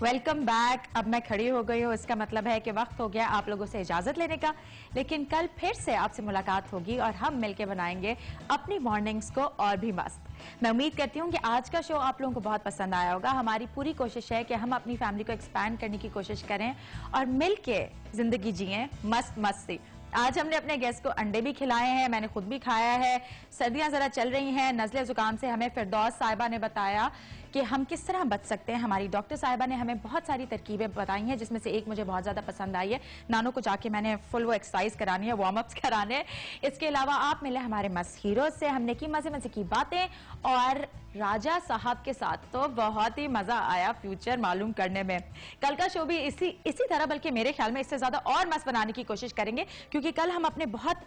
Welcome back. अब मैं खड़ी हो गई हूँ, इसका मतलब है कि वक्त हो गया आप लोगों से इजाजत लेने का। लेकिन कल फिर से आपसे मुलाकात होगी और हम मिलकर बनाएंगे अपनी मॉर्निंग्स को और भी मस्त। मैं उम्मीद करती हूँ कि आज का शो आप लोगों को बहुत पसंद आया होगा। हमारी पूरी कोशिश है कि हम अपनी फैमिली को एक्सपैंड करने की कोशिश करें और मिलके जिंदगी जिएं मस्त मस्ती। आज हमने अपने गेस्ट को अंडे भी खिलाए हैं, मैंने खुद भी खाया है। सर्दियां जरा चल रही हैं, नज़ले जुकाम से हमें फिरदौस साहिबा ने बताया कि हम किस तरह बच सकते हैं। हमारी डॉक्टर साहिबा ने हमें बहुत सारी तरकीबें बताई हैं, जिसमें से एक मुझे बहुत ज्यादा पसंद आई है। नानों को जाके मैंने फुल वो एक्सरसाइज करानी है, वार्म अप्स कराने। इसके अलावा आप मिले हमारे मस्त हीरो से, हमने की मजे मजे की बातें और राजा साहब के साथ तो बहुत ही मजा आया फ्यूचर मालूम करने में। कल का शो भी इसी तरह, बल्कि मेरे ख्याल में इससे ज्यादा और मस्त बनाने की कोशिश करेंगे, क्योंकि कल हम अपने बहुत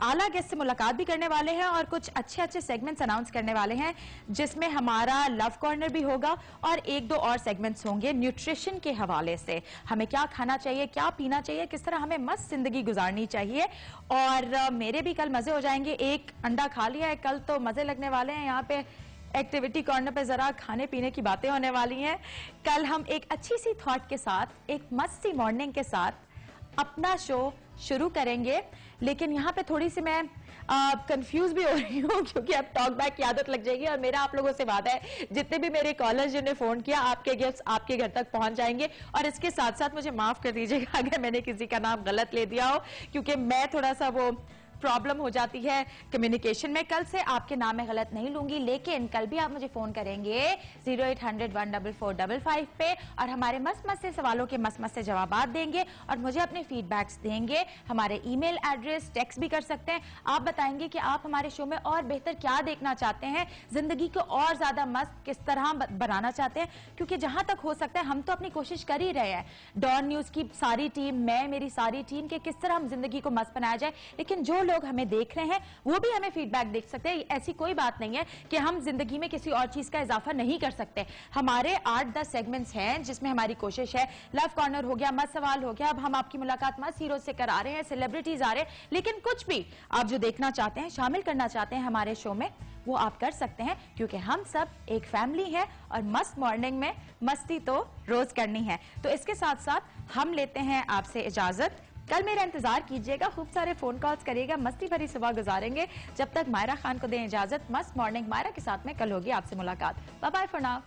आला गेस्ट से मुलाकात भी करने वाले हैं और कुछ अच्छे अच्छे सेगमेंट्स अनाउंस करने वाले हैं, जिसमें हमारा लव कॉर्नर भी होगा और एक दो और सेगमेंट्स होंगे न्यूट्रिशन के हवाले से। हमें क्या खाना चाहिए, क्या पीना चाहिए, किस तरह हमें मस्त जिंदगी गुजारनी चाहिए। और मेरे भी कल मजे हो जाएंगे। एक अंडा खा लिया है, कल तो मजे लगने वाले हैं। यहाँ पे एक्टिविटी कॉर्नर पे जरा खाने पीने की बातें होने वाली हैं। कल हम एक अच्छी सी थॉट के साथ, एक मस्त सी मॉर्निंग के साथ अपना शो शुरू करेंगे। लेकिन यहाँ पे थोड़ी सी मैं कंफ्यूज भी हो रही हूँ, क्योंकि अब टॉक बैक की आदत लग जाएगी और मेरा आप लोगों से वादा है, जितने भी मेरे कॉलर्स जिन्होंने फोन किया, आपके गिफ्ट्स आपके घर तक पहुंच जाएंगे। और इसके साथ साथ मुझे माफ कर दीजिएगा अगर मैंने किसी का नाम गलत ले दिया हो, क्योंकि मैं थोड़ा सा वो प्रॉब्लम हो जाती है कम्युनिकेशन में। कल से आपके नाम में गलत नहीं लूंगी, लेकिन कल भी आप मुझे फोन करेंगे 0800-14455 पे और हमारे मस्त मस्त से सवालों के मस्त मस्त से जवाब देंगे और मुझे अपने फीडबैक्स देंगे। हमारे ईमेल एड्रेस, टेक्स्ट भी कर सकते हैं। आप बताएंगे कि आप हमारे शो में और बेहतर क्या देखना चाहते हैं, जिंदगी को और ज्यादा मस्त किस तरह बनाना चाहते हैं, क्योंकि जहां तक हो सकता है हम तो अपनी कोशिश कर ही रहे हैं। डॉन न्यूज की सारी टीम, मैं, मेरी सारी टीम, के किस तरह हम जिंदगी को मस्त बनाया जाए। लेकिन जो लोग हमें देख रहे हैं वो भी हमें फीडबैक देख सकते हैं। ऐसी कोई बात नहीं है कि हम जिंदगी में किसी और चीज का इजाफा नहीं कर सकते। हमारे 8-10 सेगमेंट्स हैं जिसमें हमारी कोशिश है। लव कॉर्नर हो गया, मस्त सवाल हो गया, अब हम आपकी मुलाकात मस्त हीरो से करा रहे हैं, सेलिब्रिटीज आ रहे हैं। लेकिन कुछ भी आप जो देखना चाहते हैं, शामिल करना चाहते हैं हमारे शो में, वो आप कर सकते हैं, क्योंकि हम सब एक फैमिली है और मस्त मॉर्निंग में मस्ती तो रोज करनी है। तो इसके साथ साथ हम लेते हैं आपसे इजाजत। कल मेरा इंतजार कीजिएगा, खूब सारे फोन कॉल्स करिएगा, मस्ती भरी सुबह गुजारेंगे। जब तक मायरा खान को दें इजाजत, मस्त मॉर्निंग मायरा के साथ में कल होगी आपसे मुलाकात। Bye bye for now.